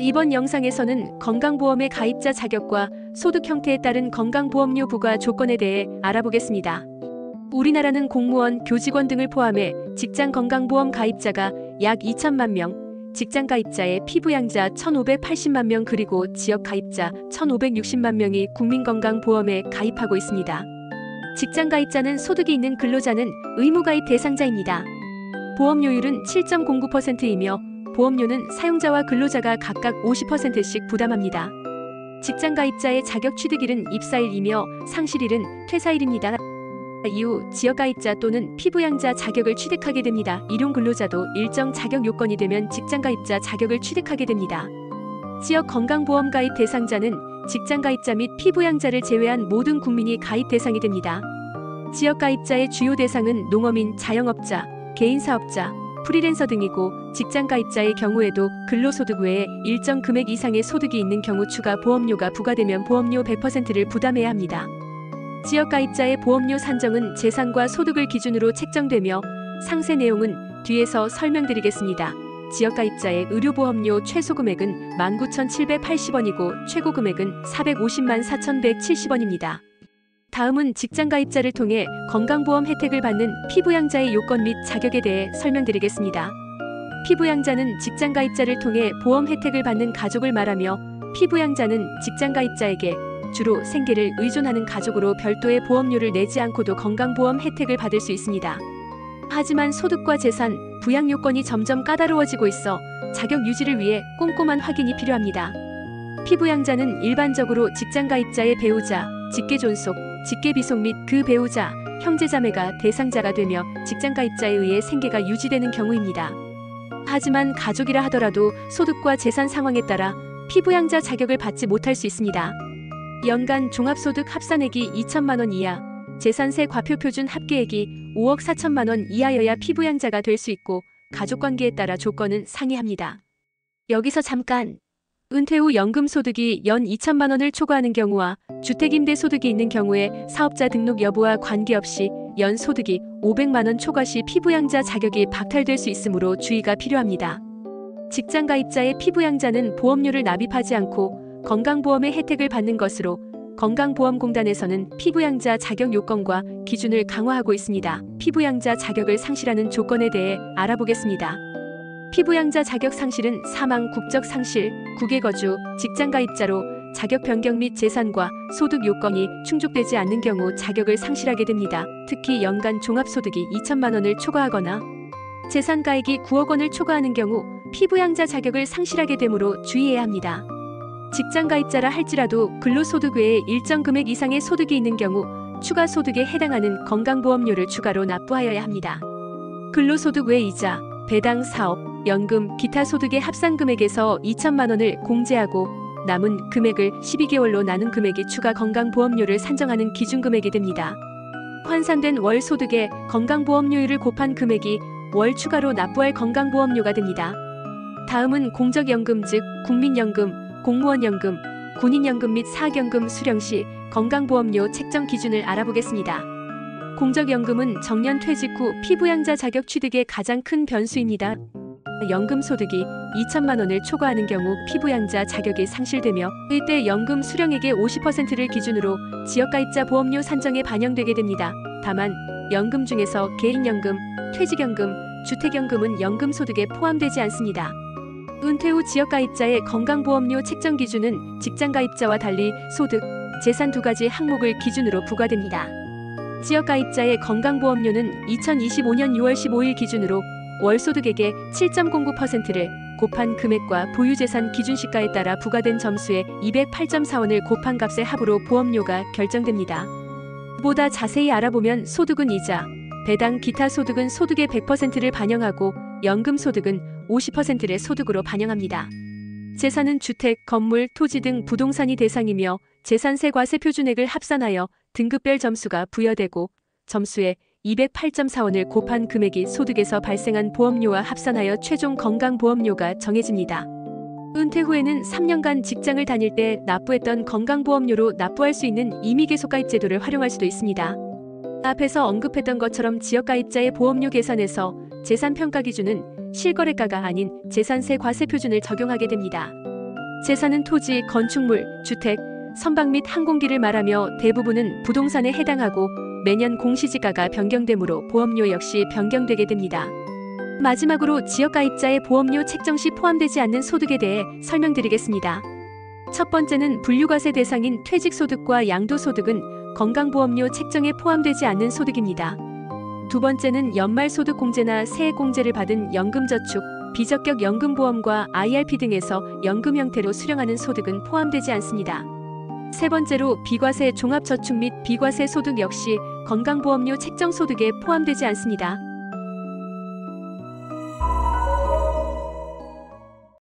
이번 영상에서는 건강보험의 가입자 자격과 소득 형태에 따른 건강보험료 부과 조건에 대해 알아보겠습니다. 우리나라는 공무원, 교직원 등을 포함해 직장 건강보험 가입자가 약 2천만 명, 직장 가입자의 피부양자 1,580만 명 그리고 지역 가입자 1,560만 명이 국민건강보험에 가입하고 있습니다. 직장 가입자는 소득이 있는 근로자는 의무가입 대상자입니다. 보험료율은 7.09%이며 보험료는 사용자와 근로자가 각각 50%씩 부담합니다. 직장 가입자의 자격 취득일은 입사일이며 상실일은 퇴사일입니다. 이후 지역 가입자 또는 피부양자 자격을 취득하게 됩니다. 일용 근로자도 일정 자격 요건이 되면 직장 가입자 자격을 취득하게 됩니다. 지역 건강보험 가입 대상자는 직장 가입자 및 피부양자를 제외한 모든 국민이 가입 대상이 됩니다. 지역 가입자의 주요 대상은 농어민, 자영업자, 개인사업자, 프리랜서 등이고 직장 가입자의 경우에도 근로소득 외에 일정 금액 이상의 소득이 있는 경우 추가 보험료가 부과되면 보험료 100%를 부담해야 합니다. 지역 가입자의 보험료 산정은 재산과 소득을 기준으로 책정되며 상세 내용은 뒤에서 설명드리겠습니다. 지역 가입자의 의료보험료 최소 금액은 19,780원이고 최고 금액은 450만 4,170원입니다. 다음은 직장 가입자를 통해 건강보험 혜택을 받는 피부양자의 요건 및 자격에 대해 설명드리겠습니다. 피부양자는 직장 가입자를 통해 보험 혜택을 받는 가족을 말하며 피부양자는 직장 가입자에게 주로 생계를 의존하는 가족으로 별도의 보험료를 내지 않고도 건강보험 혜택을 받을 수 있습니다. 하지만 소득과 재산, 부양 요건이 점점 까다로워지고 있어 자격 유지를 위해 꼼꼼한 확인이 필요합니다. 피부양자는 일반적으로 직장 가입자의 배우자, 직계존속, 직계비속 및 그 배우자, 형제자매가 대상자가 되며 직장 가입자에 의해 생계가 유지되는 경우입니다. 하지만 가족이라 하더라도 소득과 재산 상황에 따라 피부양자 자격을 받지 못할 수 있습니다. 연간 종합소득 합산액이 2천만 원 이하, 재산세 과표표준 합계액이 5억 4천만 원 이하여야 피부양자가 될 수 있고 가족관계에 따라 조건은 상이합니다. 여기서 잠깐! 은퇴 후 연금소득이 연 2천만 원을 초과하는 경우와 주택임대소득이 있는 경우에 사업자 등록 여부와 관계없이 연 소득이 500만 원 초과 시 피부양자 자격이 박탈될 수 있으므로 주의가 필요합니다. 직장 가입자의 피부양자는 보험료를 납입하지 않고 건강보험의 혜택을 받는 것으로 건강보험공단에서는 피부양자 자격 요건과 기준을 강화하고 있습니다. 피부양자 자격을 상실하는 조건에 대해 알아보겠습니다. 피부양자 자격 상실은 사망, 국적 상실, 국외 거주, 직장 가입자로 자격 변경 및 재산과 소득 요건이 충족되지 않는 경우 자격을 상실하게 됩니다. 특히 연간 종합소득이 2천만 원을 초과하거나 재산가액이 9억 원을 초과하는 경우 피부양자 자격을 상실하게 되므로 주의해야 합니다. 직장 가입자라 할지라도 근로소득 외에 일정 금액 이상의 소득이 있는 경우 추가 소득에 해당하는 건강보험료를 추가로 납부하여야 합니다. 근로소득 외 이자, 배당 사업, 연금, 기타 소득의 합산 금액에서 2천만 원을 공제하고 남은 금액을 12개월로 나눈 금액이 추가 건강보험료를 산정하는 기준금액이 됩니다. 환산된 월 소득의 건강보험료율을 곱한 금액이 월 추가로 납부할 건강보험료가 됩니다. 다음은 공적연금 즉 국민연금, 공무원연금, 군인연금 및 사학연금 수령 시 건강보험료 책정 기준을 알아보겠습니다. 공적연금은 정년 퇴직 후 피부양자 자격 취득의 가장 큰 변수입니다. 연금 소득이 2천만 원을 초과하는 경우 피부양자 자격이 상실되며 이때 연금 수령액의 50%를 기준으로 지역가입자 보험료 산정에 반영되게 됩니다. 다만 연금 중에서 개인연금, 퇴직연금, 주택연금은 연금 소득에 포함되지 않습니다. 은퇴 후 지역가입자의 건강보험료 책정 기준은 직장가입자와 달리 소득, 재산 두 가지 항목을 기준으로 부과됩니다. 지역가입자의 건강보험료는 2025년 6월 15일 기준으로 월소득액의 7.09%를 곱한 금액과 보유재산 기준시가에 따라 부과된 점수의 208.4원을 곱한 값의 합으로 보험료가 결정됩니다. 보다 자세히 알아보면 소득은 이자, 배당, 기타 소득은 소득의 100%를 반영하고 연금 소득은 50%를 소득으로 반영합니다. 재산은 주택, 건물, 토지 등 부동산이 대상이며 재산세 과세표준액을 합산하여 등급별 점수가 부여되고 점수의 208.4원을 곱한 금액이 소득에서 발생한 보험료와 합산하여 최종 건강보험료가 정해집니다. 은퇴 후에는 3년간 직장을 다닐 때 납부했던 건강보험료로 납부할 수 있는 임의계속가입 제도를 활용할 수도 있습니다. 앞에서 언급했던 것처럼 지역가입자의 보험료 계산에서 재산평가 기준은 실거래가가 아닌 재산세 과세표준을 적용하게 됩니다. 재산은 토지, 건축물, 주택, 선박 및 항공기를 말하며 대부분은 부동산에 해당하고 매년 공시지가가 변경되므로 보험료 역시 변경되게 됩니다. 마지막으로 지역가입자의 보험료 책정 시 포함되지 않는 소득에 대해 설명드리겠습니다. 첫 번째는 분류과세 대상인 퇴직소득과 양도소득은 건강보험료 책정에 포함되지 않는 소득입니다. 두 번째는 연말소득공제나 세액공제를 받은 연금저축, 비적격 연금보험과 IRP 등에서 연금 형태로 수령하는 소득은 포함되지 않습니다. 세 번째로 비과세 종합저축 및 비과세 소득 역시 건강보험료 책정 소득에 포함되지 않습니다.